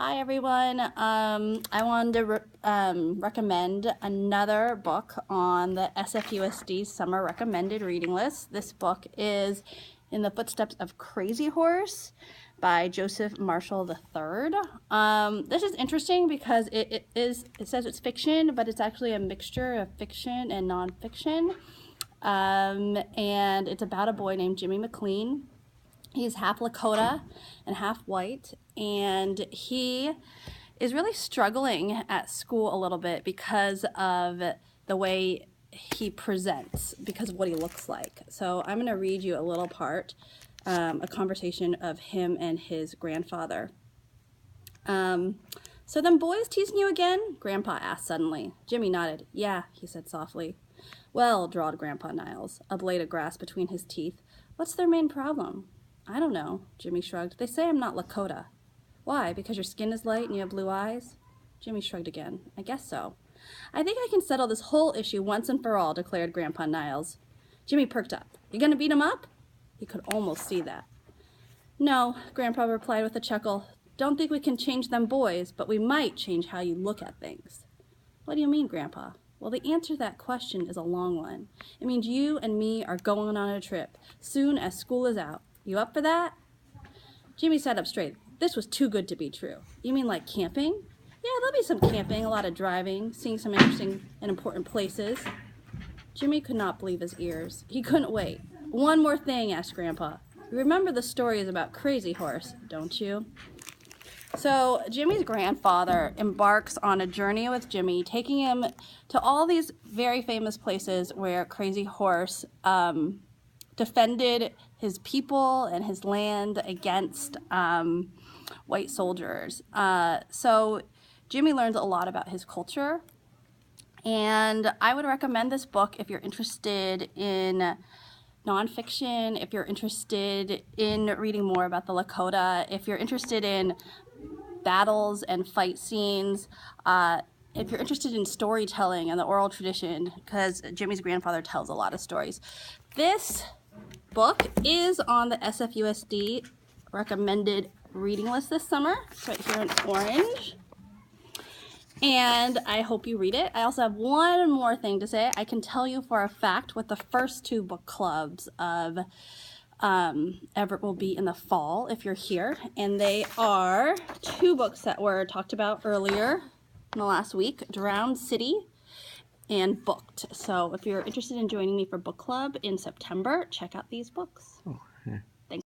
Hi everyone. I wanted to recommend another book on the SFUSD Summer Recommended Reading List. This book is In the Footsteps of Crazy Horse by Joseph Marshall III. This is interesting because it says it's fiction, but it's actually a mixture of fiction and nonfiction. And it's about a boy named Jimmy McLean. He's half Lakota and half white, and he is really struggling at school a little bit because of the way he presents, because of what he looks like. So I'm going to read you a little part, a conversation of him and his grandfather. So them boys teasing you again? Grandpa asked suddenly. Jimmy nodded. Yeah, he said softly. Well, drawled Grandpa Niles, a blade of grass between his teeth. What's their main problem? I don't know, Jimmy shrugged. They say I'm not Lakota. Why, because your skin is light and you have blue eyes? Jimmy shrugged again. I guess so. I think I can settle this whole issue once and for all, declared Grandpa Niles. Jimmy perked up. You gonna beat him up? He could almost see that. No, Grandpa replied with a chuckle. Don't think we can change them boys, but we might change how you look at things. What do you mean, Grandpa? Well, the answer to that question is a long one. It means you and me are going on a trip, soon as school is out. You up for that? Jimmy sat up straight. This was too good to be true. You mean like camping? Yeah, there'll be some camping, a lot of driving, seeing some interesting and important places. Jimmy could not believe his ears. He couldn't wait. One more thing, asked Grandpa. You remember the stories about Crazy Horse, don't you? So Jimmy's grandfather embarks on a journey with Jimmy, taking him to all these very famous places where Crazy Horse defended his people and his land against white soldiers. So Jimmy learns a lot about his culture, and I would recommend this book if you're interested in nonfiction, if you're interested in reading more about the Lakota, if you're interested in battles and fight scenes, if you're interested in storytelling and the oral tradition, because Jimmy's grandfather tells a lot of stories. This book is on the SFUSD recommended reading list this summer. It's right here in orange. And I hope you read it. I also have one more thing to say. I can tell you for a fact what the first two book clubs of Everett will be in the fall if you're here. And they are two books that were talked about earlier in the last week, Drowned City and Booked. So if you're interested in joining me for book club in September, check out these books.